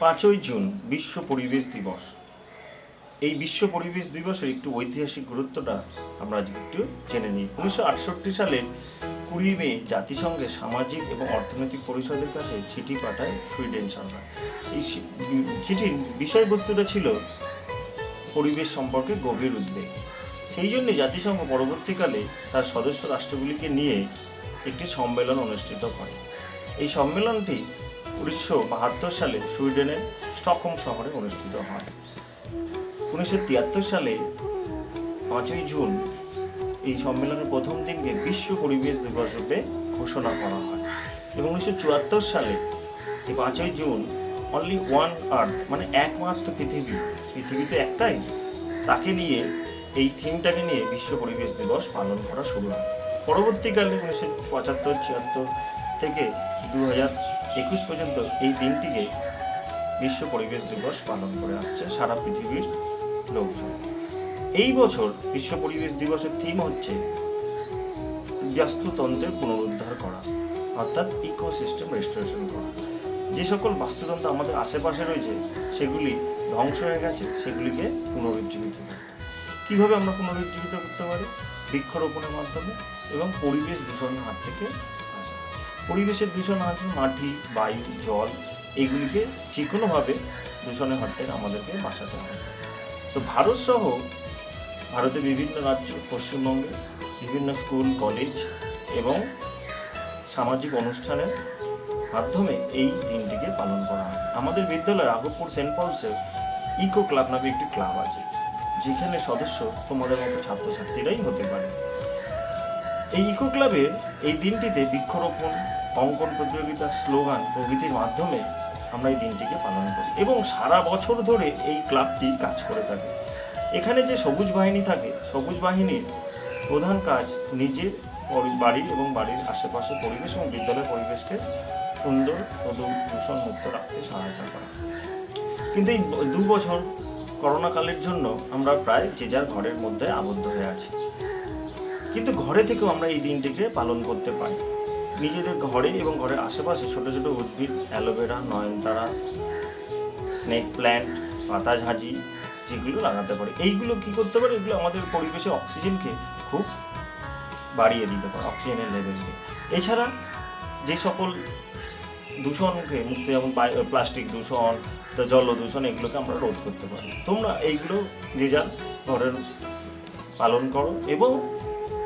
5ই June বিশ্ব পরিবেশ দিবস। এই বিশ্ব পরিবেশ দিবসের একটু ঐতিহাসিক গুরুত্বটা আমরা আজকে একটু জেনে নিই। 1968 সালে 20 মে জাতিসংঘের সামাজিক এবং অর্থনৈতিক পরিষদের কাছে চিঠি পাঠায় সুইডেন সরকার। এই চিঠির বিষয়বস্তুটা ছিল পরিবেশ সম্পর্কে গভীর উদ্বেগ। সেই জন্য জাতিসংঘ পরবর্তীকালে তার সদস্য রাষ্ট্রগুলিকে নিয়ে একটি সম্মেলন অনুষ্ঠিত করে। এই সম্মেলনটি 1972 সালে সুইডেনের স্টকহোম শহরে অনুষ্ঠিত হয়। 1973 সালে 5ই জুন এই সম্মেলনের প্রথম দিনকে বিশ্ব পরিবেশ দিবস রূপে ঘোষণা করা হয় এবং 1974 সালে এই 5ই জুন অনলি ওয়ান আর্থ মানে একমাত্র পৃথিবীতে একটাই, তাকে নিয়ে এই থিমটাকে নিয়ে বিশ্ব পরিবেশ দিবস পালন করা শুরু হয়। পরবর্তীকালে 1975-76 থেকে 2021 পর্যন্ত এই দিনটিকে বিশ্ব পরিবেশ দিবস পালন করে আসছে সারা পৃথিবীর লোকজন। এই বছর বিশ্ব পরিবেশ দিবসের থিম হচ্ছে বাস্তুতন্ত্রের পুনরুদ্ধার করা, অর্থাৎ ইকোসিস্টেম রেস্টোরেশন করা। যে সকল বাস্তুতন্ত্র আমাদের আশেপাশে রয়েছে সেগুলি ধ্বংস হয়ে গেছে, সেগুলিকে পুনরুজ্জীবিত করতে। কীভাবে আমরা পুনরুজ্জীবিত করতে পারি? বৃক্ষরোপণের মাধ্যমে এবং পরিবেশ দূষণের হাত থেকে বাঁচা। পরিবেশের দূষণ আছে মাটি, বায়ু, জল, এগুলিকে যে কোনোভাবে দূষণের হাত থেকে আমাদেরকে বাঁচাতে হবে। তো ভারতের বিভিন্ন রাজ্য, পশ্চিমবঙ্গে বিভিন্ন স্কুল, কলেজ এবং সামাজিক অনুষ্ঠানের মাধ্যমে এই দিনটিকে পালন করা হয়। আমাদের বিদ্যালয়ের আগরপুর সেন্ট পলসে ইকো ক্লাব নামে একটি ক্লাব আছে, যেখানে সদস্য তোমাদের মতো ছাত্রছাত্রীরাই হতে পারে। এই ইকো ক্লাবে এই দিনটিতে বৃক্ষরোপণ, অঙ্কন প্রতিযোগিতা, স্লোগান প্রভৃতির মাধ্যমে আমরা এই দিনটিকে পালন করি এবং সারা বছর ধরে এই ক্লাবটি কাজ করে থাকে। এখানে যে সবুজ বাহিনী থাকে, সবুজ বাহিনীর প্রধান কাজ নিজের বাড়ি এবং বাড়ির আশেপাশে পরিবেশ এবং বিদ্যালয়ের পরিবেশকে সুন্দর ও দূষণ মুক্ত রাখতে সহায়তা করা। কিন্তু এই 2 বছর করোনাকালের জন্য আমরা প্রায় যে যার ঘরের মধ্যে আবদ্ধ হয়ে আছি, কিন্তু ঘরে থেকেও আমরা এই দিনটিকে পালন করতে পারি। নিজেদের ঘরে এবং ঘরের আশেপাশে ছোট ছোট উদ্ভিদ, অ্যালোভেরা, নয়নতারা, স্নেক প্ল্যান্ট, পাতাঝাঁঝি যেগুলো লাগাতে পারে। এইগুলো কি করতে পারে? এগুলো আমাদের পরিবেশে অক্সিজেনকে খুব বাড়িয়ে দিতে পারে, অক্সিজেনের লেভেলকে। এছাড়া যে সকল দূষণকে মুক্ত, যেমন প্লাস্টিক দূষণ, জল দূষণ, এগুলোকে আমরা রোধ করতে পারি। তোমরা এইগুলো যে যার ঘরের পালন করো এবং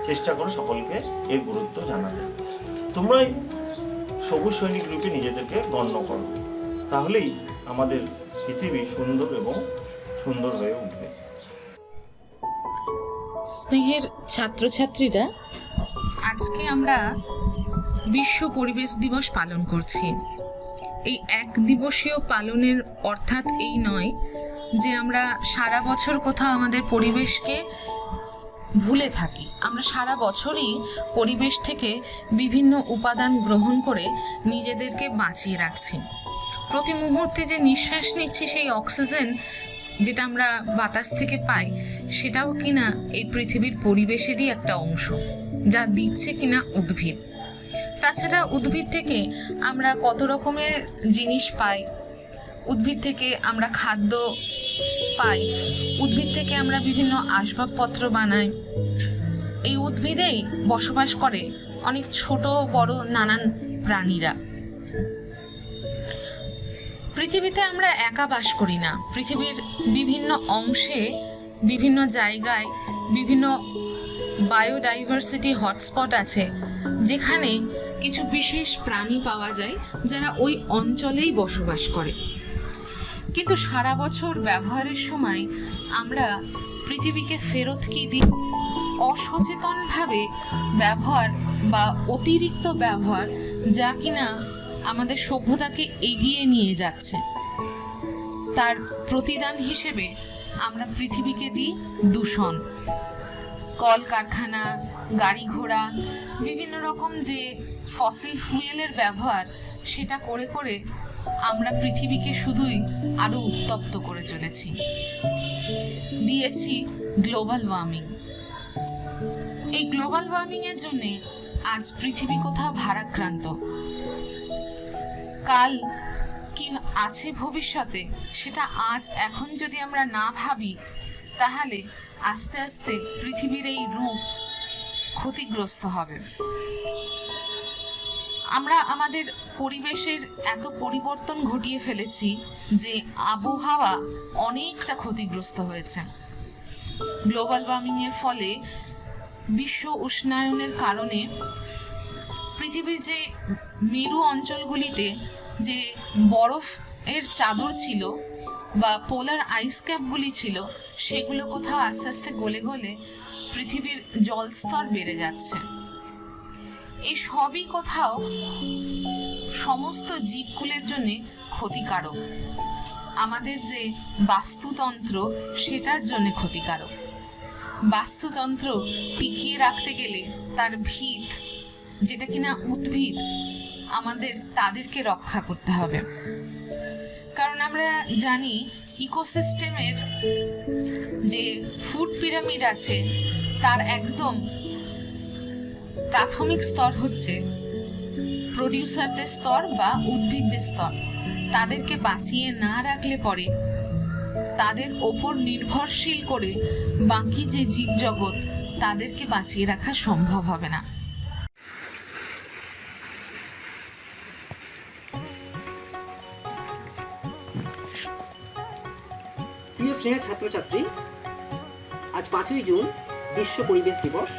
চেষ্টা করো সকলকে এর গুরুত্ব জানাতে। তোমরাই সবুজ সৈনিক রূপে নিজেদেরকে গণ্য করো, তাহলেই আমাদের পৃথিবী সুন্দর এবং সুন্দর হয়ে উঠবে। স্নেহের ছাত্রছাত্রীরা, আজকে আমরা বিশ্ব পরিবেশ দিবস পালন করছি। এই এক দিবসীয় পালনের অর্থাৎ এই নয় যে আমরা সারা বছর কোথাও আমাদের পরিবেশকে ভুলে থাকি। আমরা সারা বছরই পরিবেশ থেকে বিভিন্ন উপাদান গ্রহণ করে নিজেদেরকে বাঁচিয়ে রাখছি। প্রতি মুহূর্তে যে নিঃশ্বাস নিচ্ছি, সেই অক্সিজেন যেটা আমরা বাতাস থেকে পাই, সেটাও কিনা এই পৃথিবীর পরিবেশেরই একটা অংশ, যা দিচ্ছে কিনা উদ্ভিদ। তাছাড়া উদ্ভিদ থেকে আমরা কত রকমের জিনিস পাই। উদ্ভিদ থেকে আমরা খাদ্য পাই, উদ্ভিদ থেকে আমরা বিভিন্ন আসবাবপত্র বানাই। এই উদ্ভিদেই বসবাস করে অনেক ছোট বড় নানান প্রাণীরা। পৃথিবীতে আমরা একা বাস করি না। পৃথিবীর বিভিন্ন অংশে, বিভিন্ন জায়গায় বিভিন্ন বায়োডাইভার্সিটি হটস্পট আছে, যেখানে কিছু বিশেষ প্রাণী পাওয়া যায় যারা ওই অঞ্চলেই বসবাস করে। কিন্তু সারা বছর ব্যবহারের সময় আমরা পৃথিবীকে ফেরত কি দিই? অসচেতনভাবে ব্যবহার বা অতিরিক্ত ব্যবহার, যা কিনা আমাদের সভ্যতাকে এগিয়ে নিয়ে যাচ্ছে। তার প্রতিদান হিসেবে আমরা পৃথিবীকে দিই দূষণ। কলকারখানা, গাড়ি ঘোড়া, বিভিন্ন রকম যে ফসিল ফুয়েলের ব্যবহার, সেটা করে করে আমরা পৃথিবীকে শুধুই আরো উত্তপ্ত করে চলেছি। দিয়েছি গ্লোবাল ওয়ার্মিং। এই গ্লোবাল ওয়ার্মিং এর জন্য আজ পৃথিবী কোথাও ভারাক্রান্ত। কাল কি আছে ভবিষ্যতে, সেটা এখন যদি আমরা না ভাবি, তাহলে আস্তে আস্তে পৃথিবীর এই রূপ ক্ষতিগ্রস্ত হবে। আমরা আমাদের পরিবেশের এত পরিবর্তন ঘটিয়ে ফেলেছি যে আবহাওয়া অনেকটা ক্ষতিগ্রস্ত হয়েছে। গ্লোবাল ওয়ার্মিং এর ফলে, বিশ্ব উষ্ণায়নের কারণে পৃথিবীর যে মেরু অঞ্চলগুলিতে যে বরফ এর চাদর ছিল বা পোলার আইস ক্যাপগুলি ছিল, সেগুলো কোথাও আস্তে আস্তে গলে গলে পৃথিবীর জলস্তর বেড়ে যাচ্ছে। এই সবই কোথাও সমস্ত জীবকুলের জন্য ক্ষতিকারক। আমাদের যে বাস্তুতন্ত্র, সেটার জন্য ক্ষতিকারক। বাস্তুতন্ত্র টিকিয়ে রাখতে গেলে তার ভিত, যেটা কিনা উদ্ভিদ, আমাদের তাদেরকে রক্ষা করতে হবে। কারণ আমরা জানি ইকোসিস্টেমের যে ফুড পিরামিড আছে, তার একদম প্রাথমিক স্তর হচ্ছে প্রডিউসারদের স্তর বা উদ্ভিদদের স্তর। তাদেরকে বাঁচিয়ে না রাখলে পরে তাদের ওপর নির্ভরশীল করে বাকি যে জীবজগৎ, তাদেরকে বাঁচিয়ে রাখা সম্ভব হবে না। প্রিয় স্নেহের ছাত্রছাত্রী, আজ 5ই জুন বিশ্ব পরিবেশ দিবস।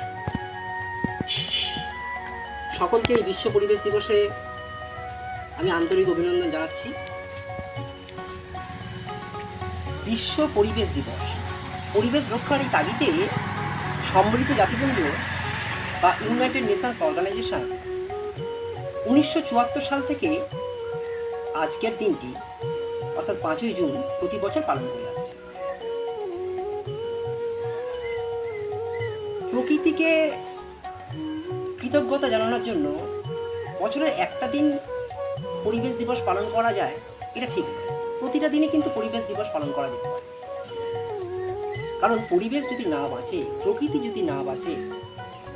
সকলকে এই বিশ্ব পরিবেশ দিবসে আমি আন্তরিক অভিনন্দন জানাচ্ছি। বিশ্ব পরিবেশ দিবস, পরিবেশ রক্ষার এই তাগিদে সম্মিলিত জাতিপুঞ্জ বা ইউনাইটেড নেশনস অর্গানাইজেশন 1974 সাল থেকে আজকের দিনটি অর্থাৎ 5ই জুন প্রতি বছর পালন করে আসছে। প্রকৃতিকে কৃতজ্ঞতা জানানোর জন্য বছরের একটা দিন পরিবেশ দিবস পালন করা যায়, এটা ঠিক নয়। প্রতিটা দিনই কিন্তু পরিবেশ দিবস পালন করা যেতে পারে। কারণ পরিবেশ যদি না বাঁচে, প্রকৃতি যদি না বাঁচে,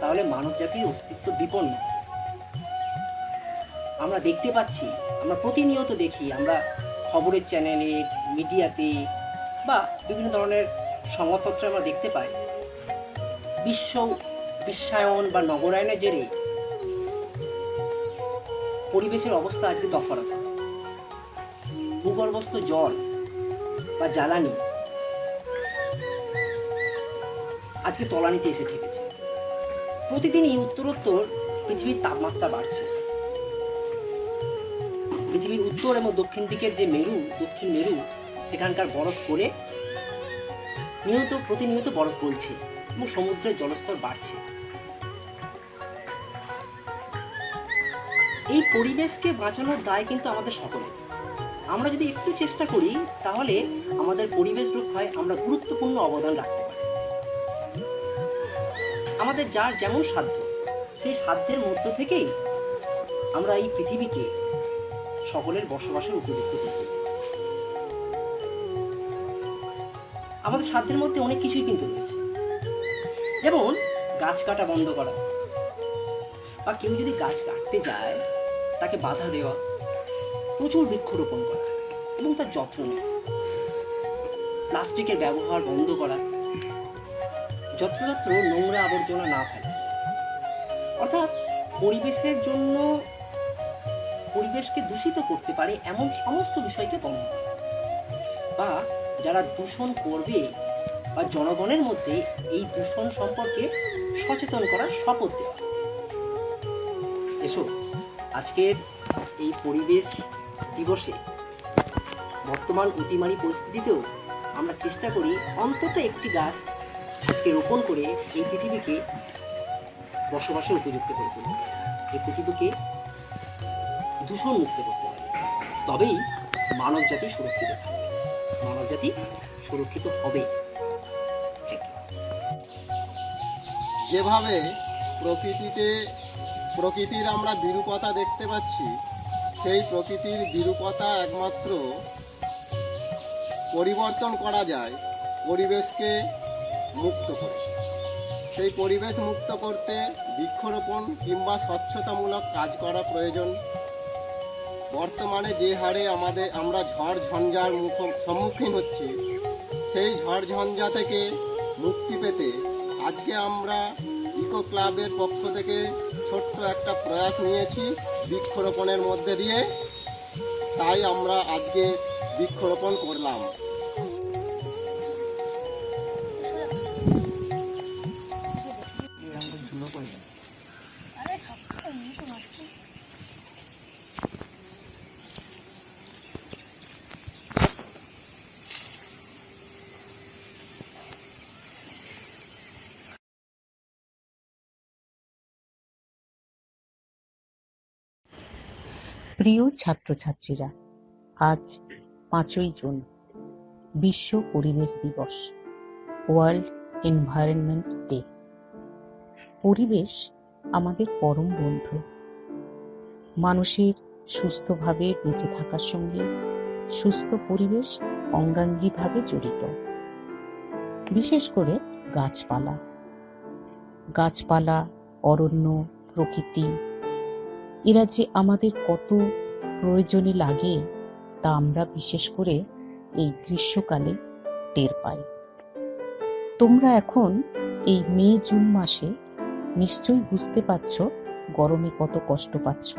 তাহলে মানব জাতির অস্তিত্ব বিপন্ন। আমরা দেখতে পাচ্ছি, আমরা প্রতিনিয়ত দেখি, আমরা খবরের চ্যানেলে, মিডিয়াতে বা বিভিন্ন ধরনের সংবাদপত্রে আমরা দেখতে পাই বিশ্বায়ন বা নগরায়নের জেরে পরিবেশের অবস্থা আজকে তফাৎ। ভূগর্ভস্থ জল বা জ্বালানি আজকে তলানিতে এসে ঠেকেছে। প্রতিদিনই উত্তরোত্তর পৃথিবীর তাপমাত্রা বাড়ছে। পৃথিবীর উত্তর এবং দক্ষিণ দিকের যে দক্ষিণ মেরু, সেখানকার বরফ গলে প্রতিনিয়ত বরফ গলছে এবং সমুদ্রের জলস্তর বাড়ছে। এই পরিবেশকে বাঁচানোর দায় কিন্তু আমাদের সকলের। আমরা যদি একটু চেষ্টা করি, তাহলে আমাদের পরিবেশ রক্ষায় আমরা গুরুত্বপূর্ণ অবদান রাখতে পারি। আমাদের যার যেমন সাধ্য, সেই সাধ্যের মধ্য থেকেই আমরা এই পৃথিবীকে সকলের বসবাসের উপযুক্ত করতে পারি। আমাদের সাধ্যের মধ্যে অনেক কিছুই কিন্তু রয়েছে, যেমন গাছ কাটা বন্ধ করা, বা কেউ যদি গাছ কাটতে যায় তাকে বাধা দেওয়া, প্রচুর বৃক্ষরোপণ করা এবং তার যত্ন নেওয়া, প্লাস্টিকের ব্যবহার বন্ধ করা, যত্রতত্র নোংরা আবর্জনা না ফেলা। অর্থাৎ পরিবেশের জন্য, পরিবেশকে দূষিত করতে পারে এমন সমস্ত বিষয়কে বন্ধ করা, বা যারা দূষণ করবে বা জনগণের মধ্যে এই দূষণ সম্পর্কে সচেতন করার শপথ দেওয়া। এসো আজকের এই পরিবেশ দিবসে বর্তমান অতিমারী পরিস্থিতিতেও আমরা চেষ্টা করি অন্তত একটি গাছ আজকে রোপণ করে এই পৃথিবীকে বসবাসের উপযুক্ত করে তুলতে, এই পৃথিবীকে দূষণ মুক্ত করতে পারি। তবেই মানব জাতি সুরক্ষিত থাকবে, মানব জাতি সুরক্ষিত হবে। যেভাবে প্রকৃতির আমরা বিরূপতা দেখতে পাচ্ছি, সেই প্রকৃতির বিরূপতা একমাত্র পরিবর্তন করা যায় পরিবেশকে মুক্ত করে। সেই পরিবেশ মুক্ত করতে বৃক্ষরোপণ কিংবা স্বচ্ছতামূলক কাজ করা প্রয়োজন। বর্তমানে যে হারে আমরা ঝড় ঝঞ্ঝার সম্মুখীন হচ্ছি, সেই ঝড় ঝঞ্ঝা থেকে মুক্তি পেতে আজকে আমরা ইকো ক্লাবের পক্ষ থেকে ছোট্ট একটা প্রয়াস নিয়েছি বৃক্ষরোপণের মধ্যে দিয়ে। তাই আমরা আজকে বৃক্ষরোপণ করলাম। প্রিয় ছাত্রছাত্রীরা, আজ 5ই জুন, বিশ্ব পরিবেশ দিবস, ওয়ার্ল্ড এনভায়রনমেন্ট ডে। পরিবেশ আমাদের পরম বন্ধু। মানুষের সুস্থভাবে বেঁচে থাকার সঙ্গে সুস্থ পরিবেশ অঙ্গাঙ্গিভাবে জড়িত। বিশেষ করে গাছপালা, অরণ্য, প্রকৃতি, এরা যে আমাদের কত প্রয়োজনে লাগে তা আমরা বিশেষ করে এই গ্রীষ্মকালে টের পাই। তোমরা এখন এই মে জুন মাসে নিশ্চয়ই বুঝতে পারছ গরমে কত কষ্ট পাচ্ছ।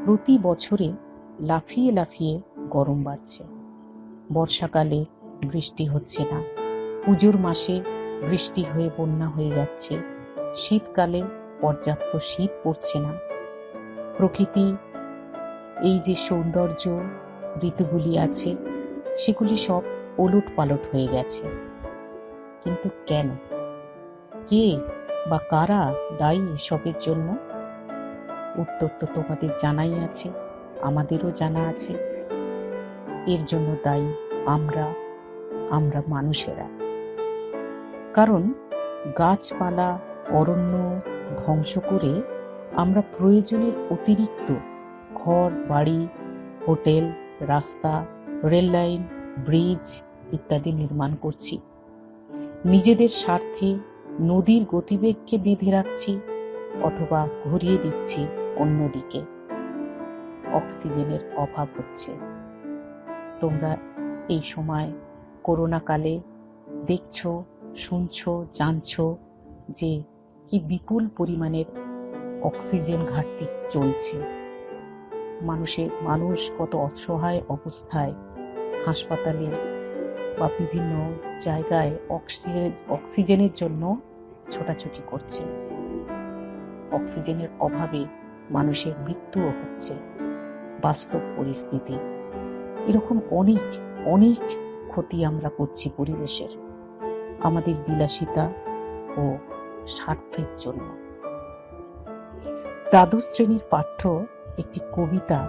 প্রতি বছরে লাফিয়ে লাফিয়ে গরম বাড়ছে। বর্ষাকালে বৃষ্টি হচ্ছে না, পুজোর মাসে বৃষ্টি হয়ে বন্যা হয়ে যাচ্ছে, শীতকালে পর্যাপ্ত শীত পড়ছে না। প্রকৃতি, এই যে সৌন্দর্য ঋতুগুলি আছে, সেগুলি সব ওলট পালট হয়ে গেছে। কিন্তু কেন? কে বা কারা দায়ী এসবের জন্য? উত্তর তো তোমাদের জানাই আছে, আমাদেরও জানা আছে। এর জন্য দায়ী আমরা মানুষেরা। কারণ গাছপালা, অরণ্য ধ্বংস করে আমরা প্রয়োজনের অতিরিক্ত ঘর বাড়ি, হোটেল, রাস্তা, রেল লাইন, ব্রিজ ইত্যাদি নির্মাণ করছি। নিজেদের স্বার্থে নদীর গতিবেগকে বেঁধে রাখছি অথবা ঘুরিয়ে দিচ্ছি অন্যদিকে। অক্সিজেনের অভাব হচ্ছে। তোমরা এই সময় করোনা কালে দেখছো, শুনছো, জানছো যে কি বিপুল পরিমাণের অক্সিজেন ঘাটতি চলছে। মানুষ কত অসহায় অবস্থায় হাসপাতালে বা বিভিন্ন জায়গায় অক্সিজেনের জন্য ছোটাছুটি করছে। অক্সিজেনের অভাবে মানুষের মৃত্যুও হচ্ছে। বাস্তব পরিস্থিতি এরকম অনেক ক্ষতি আমরা করছি পরিবেশের, আমাদের বিলাসিতা ও স্বার্থের জন্য। দ্বাদশ শ্রেণীর পাঠ্য একটি কবিতা,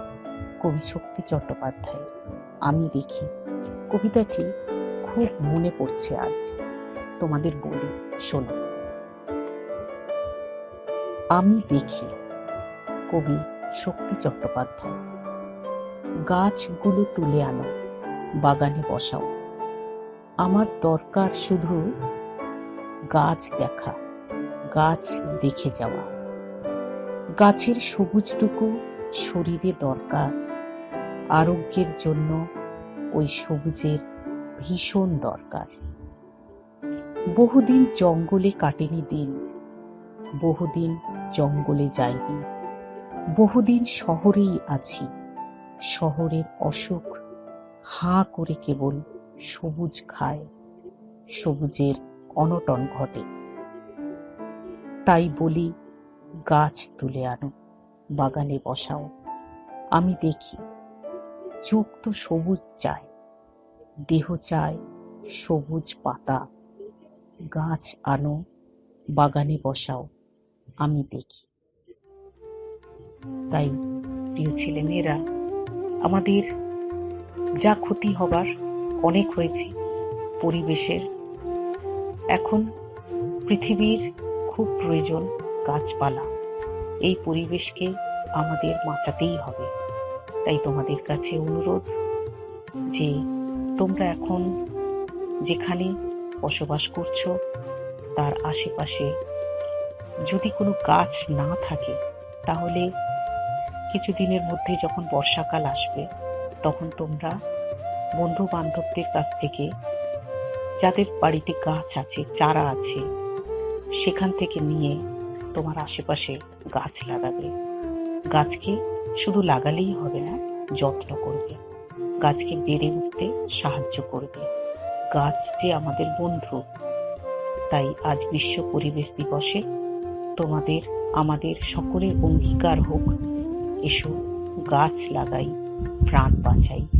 কবি শক্তি চট্টোপাধ্যায়, আমি দেখি। কবিতাটি খুব মনে পড়ছে আজ, তোমাদের বলি, শোনো। আমি দেখি, কবি শক্তি চট্টোপাধ্যায়। গাছগুলো তুলে আনো, বাগানে বসাও। আমার দরকার শুধু গাছ দেখা, গাছ দেখে যাওয়া। গাছের সবুজটুকু শরীরে দরকার, আরোগ্যের জন্য ওই সবুজের ভীষণ দরকার। বহুদিন জঙ্গলে কাটেনি দিন, বহুদিন জঙ্গলে যাইনি, বহুদিন শহরেই আছি। শহরের অসুখ হাঁ করে কেবল সবুজ খায়, সবুজের অনটন ঘটে। তাই বলি, গাছ তুলে আনো, বাগানে বসাও। আমি দেখি, চোখ তো সবুজ চায়, দেহ চায় সবুজ পাতা। গাছ আনো, বাগানে বসাও, আমি দেখি। তাই প্রিয় ছেলেমেয়েরা, আমাদের যা ক্ষতি হবার অনেক হয়েছে পরিবেশের, এখন পৃথিবীর খুব প্রয়োজন গাছপালা। এই পরিবেশকে আমাদের বাঁচাতেই হবে। তাই তোমাদের কাছে অনুরোধ যে তোমরা এখন যেখানে বসবাস করছো তার আশেপাশে যদি কোনো গাছ না থাকে, তাহলে কিছুদিনের মধ্যে যখন বর্ষাকাল আসবে তখন তোমরা বন্ধু বান্ধবদের কাছ থেকে, যাদের বাড়িতে গাছ আছে, চারা আছে, সেখান থেকে নিয়ে তোমার আশেপাশে গাছ লাগাবে। গাছকে শুধু লাগালেই হবে না, যত্ন করবে, গাছকে বেড়ে উঠতে সাহায্য করবে। গাছ যে আমাদের বন্ধু। তাই আজ বিশ্ব পরিবেশ দিবসে তোমাদের আমাদের সকলের অঙ্গীকার হোক, এসো গাছ লাগাই, প্রাণ বাঁচাই।